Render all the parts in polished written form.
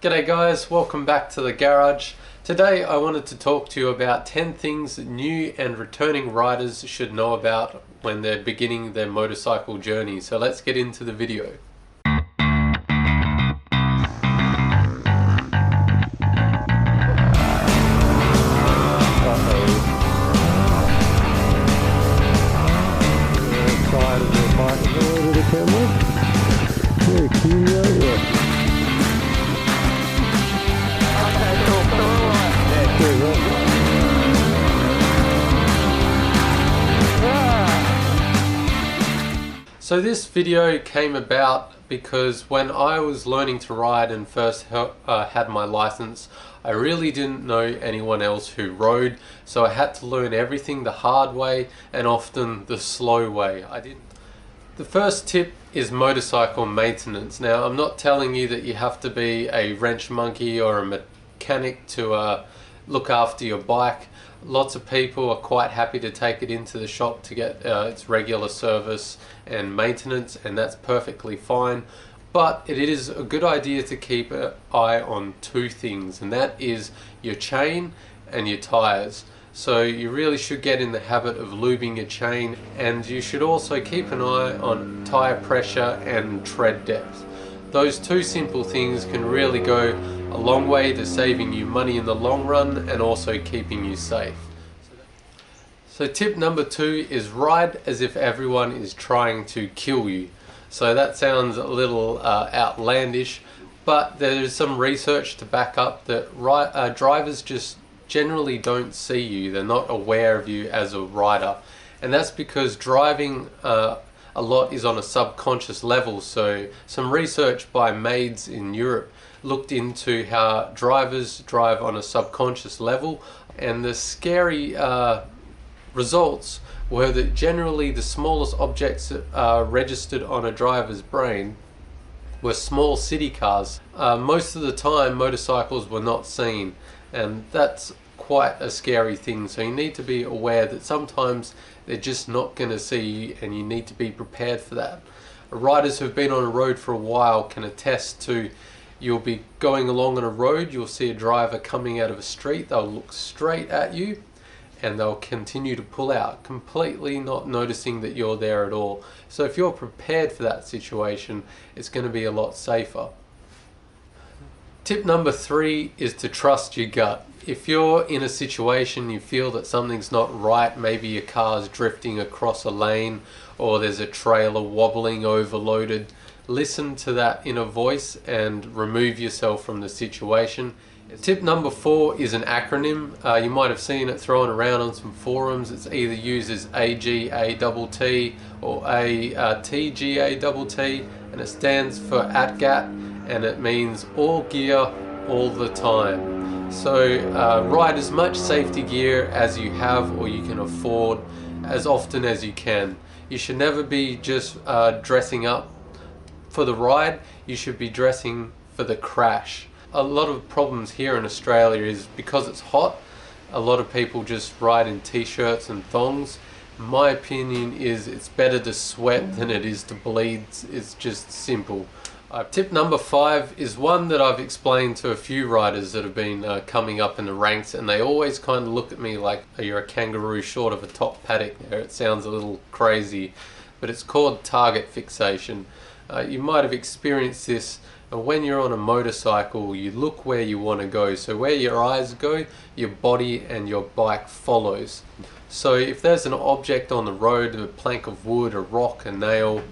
G'day guys, welcome back to the garage. Today I wanted to talk to you about 10 things that new and returning riders should know about when they're beginning their motorcycle journey. So let's get into the video. So this video came about because when I was learning to ride and first had my license, I really didn't know anyone else who rode, so I had to learn everything the hard way and often the slow way. The first tip is motorcycle maintenance. Now, I'm not telling you that you have to be a wrench monkey or a mechanic to look after your bike. Lots of people are quite happy to take it into the shop to get its regular service and maintenance, and that's perfectly fine. But it is a good idea to keep an eye on two things, and that is your chain and your tires. So you really should get in the habit of lubing your chain, and you should also keep an eye on tire pressure and tread depth. Those two simple things can really go a long way to saving you money in the long run and also keeping you safe. So tip number 2 is ride as if everyone is trying to kill you. So that sounds a little outlandish, but there's some research to back up that drivers just generally don't see you. They're not aware of you as a rider, and that's because driving a lot is on a subconscious level. So some research by maids in Europe looked into how drivers drive on a subconscious level, and the scary results were that generally the smallest objects that are registered on a driver's brain were small city cars. Most of the time motorcycles were not seen, and that's quite a scary thing. So you need to be aware that sometimes they're just not going to see you, and you need to be prepared for that. Riders who've been on a road for a while can attest to, you'll be going along on a road, you'll see a driver coming out of a street, they'll look straight at you and they'll continue to pull out, completely not noticing that you're there at all. So if you're prepared for that situation, it's going to be a lot safer. Tip number 3 is to trust your gut. If you're in a situation you feel that something's not right, maybe your car's drifting across a lane or there's a trailer wobbling overloaded, listen to that inner voice and remove yourself from the situation. Tip number 4 is an acronym. You might have seen it thrown around on some forums. It's either used as AGATT or ATGATT, and it stands for ATGATT, and it means all gear all the time. So ride as much safety gear as you have or you can afford as often as you can. You should never be just dressing up for the ride, you should be dressing for the crash. A lot of problems here in Australia is because it's hot, a lot of people just ride in t-shirts and thongs. My opinion is it's better to sweat than it is to bleed. It's just simple. Tip number 5 is one that I've explained to a few riders that have been coming up in the ranks, and they always kind of look at me like you're a kangaroo short of a top paddock there. It sounds a little crazy, but it's called target fixation. You might have experienced this. When you're on a motorcycle, you look where you want to go. So where your eyes go, your body and your bike follows. So if there's an object on the road, a plank of wood, a rock, a nail,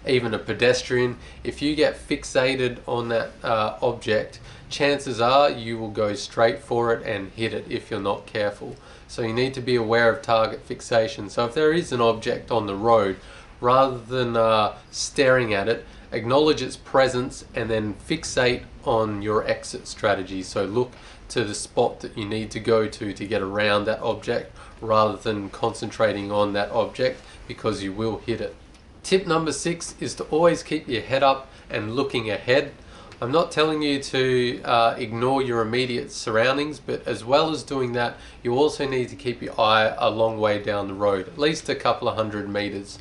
even a pedestrian, if you get fixated on that object, chances are you will go straight for it and hit it if you're not careful. So you need to be aware of target fixation. So if there is an object on the road, rather than staring at it, acknowledge its presence and then fixate on your exit strategy. So look to the spot that you need to go to get around that object, rather than concentrating on that object, because you will hit it. Tip number 6 is to always keep your head up and looking ahead. I'm not telling you to ignore your immediate surroundings, but as well as doing that, you also need to keep your eye a long way down the road, at least a couple of 100 meters.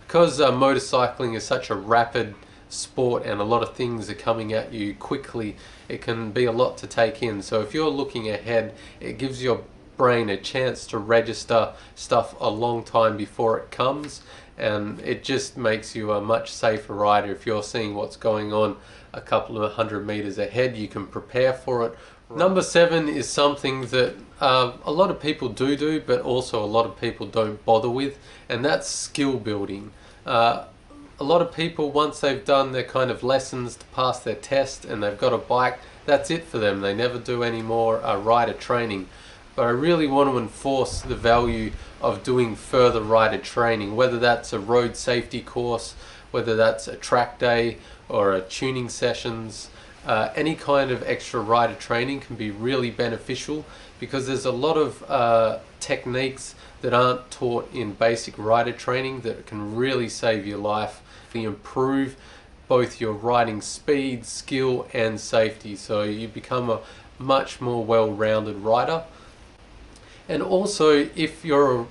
Because motorcycling is such a rapid sport and a lot of things are coming at you quickly, it can be a lot to take in. So if you're looking ahead, it gives your brain a chance to register stuff a long time before it comes, and it just makes you a much safer rider. If you're seeing what's going on a couple of 100 meters ahead, you can prepare for it. Number 7 is something that a lot of people do, but also a lot of people don't bother with, and that's skill building. A lot of people, once they've done their kind of lessons to pass their test and they've got a bike, that's it for them. They never do any more rider training. But I really want to enforce the value of doing further rider training, whether that's a road safety course, whether that's a track day or a tuning sessions. Any kind of extra rider training can be really beneficial, because there's a lot of techniques that aren't taught in basic rider training that can really save your life, improve both your riding speed, skill and safety, so you become a much more well-rounded rider. And also, if you're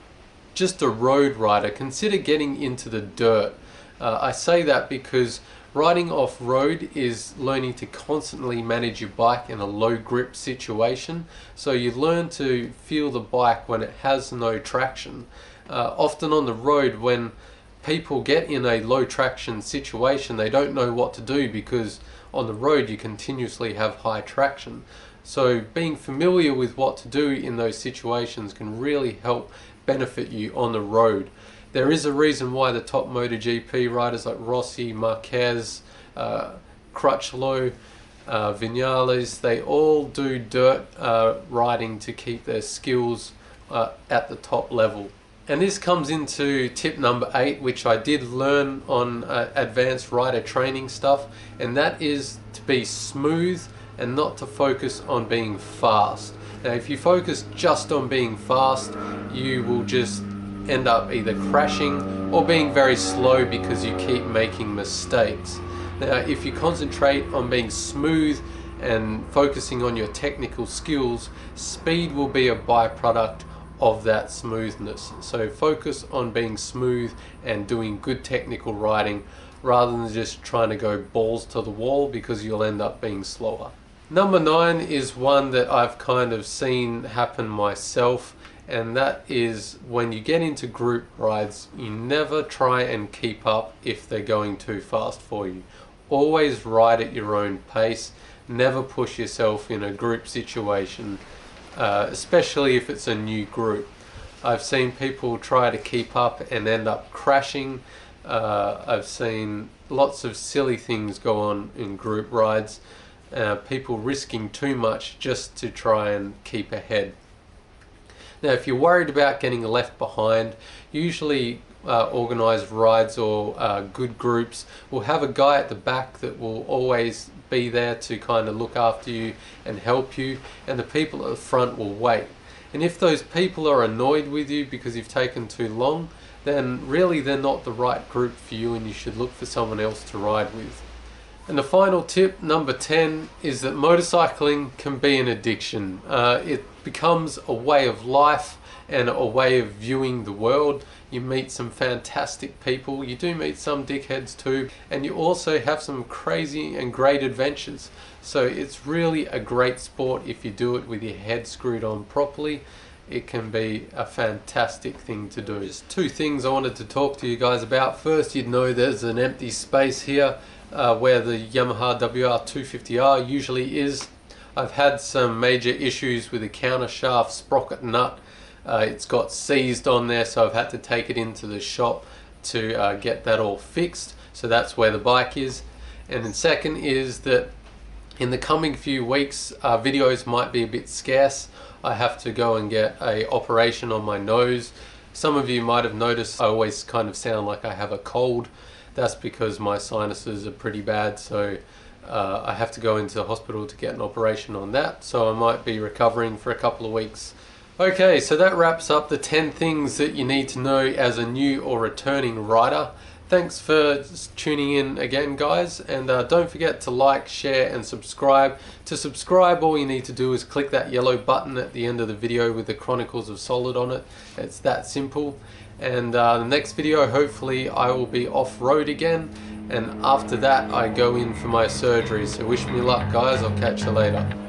just a road rider, consider getting into the dirt. I say that because riding off-road is learning to constantly manage your bike in a low grip situation. So you learn to feel the bike when it has no traction. Often on the road, when people get in a low traction situation, they don't know what to do, because on the road you continuously have high traction. So being familiar with what to do in those situations can really help benefit you on the road. There is a reason why the top MotoGP riders like Rossi, Marquez, Crutchlow, Vinales, they all do dirt riding to keep their skills at the top level. And this comes into tip number 8, which I did learn on advanced rider training stuff, and that is to be smooth and not to focus on being fast. Now, if you focus just on being fast, you will just end up either crashing or being very slow because you keep making mistakes. Now, if you concentrate on being smooth and focusing on your technical skills, speed will be a byproduct of that smoothness. So focus on being smooth and doing good technical riding, rather than just trying to go balls to the wall, because you'll end up being slower. Number 9 is one that I've kind of seen happen myself, and that is when you get into group rides, you never try and keep up if they're going too fast for you. Always ride at your own pace. Never push yourself in a group situation, especially if it's a new group. I've seen people try to keep up and end up crashing. I've seen lots of silly things go on in group rides. People risking too much just to try and keep ahead. Now, if you're worried about getting left behind, usually organised rides or good groups will have a guy at the back that will always be there to kind of look after you and help you, and the people at the front will wait. And if those people are annoyed with you because you've taken too long, then really they're not the right group for you, and you should look for someone else to ride with. And the final tip, number 10, is that motorcycling can be an addiction. It becomes a way of life and a way of viewing the world. You meet some fantastic people, you do meet some dickheads too, and you also have some crazy and great adventures. So it's really a great sport if you do it with your head screwed on properly. It can be a fantastic thing to do. There's 2 things I wanted to talk to you guys about. First, you'd know there's an empty space here where the Yamaha WR250R usually is. I've had some major issues with the countershaft sprocket nut. It's got seized on there, so I've had to take it into the shop to get that all fixed. So that's where the bike is. And then second is that in the coming few weeks, videos might be a bit scarce. I have to go and get an operation on my nose. Some of you might have noticed I always kind of sound like I have a cold. That's because my sinuses are pretty bad, so I have to go into the hospital to get an operation on that. So I might be recovering for a couple of weeks. Okay, so that wraps up the 10 things that you need to know as a new or returning rider. Thanks for tuning in again, guys, and don't forget to like, share and subscribe. To subscribe, all you need to do is click that yellow button at the end of the video with the Chronicles of Solid on it. It's that simple. And the next video, hopefully I will be off-road again, and after that I go in for my surgery. So wish me luck, guys. I'll catch you later.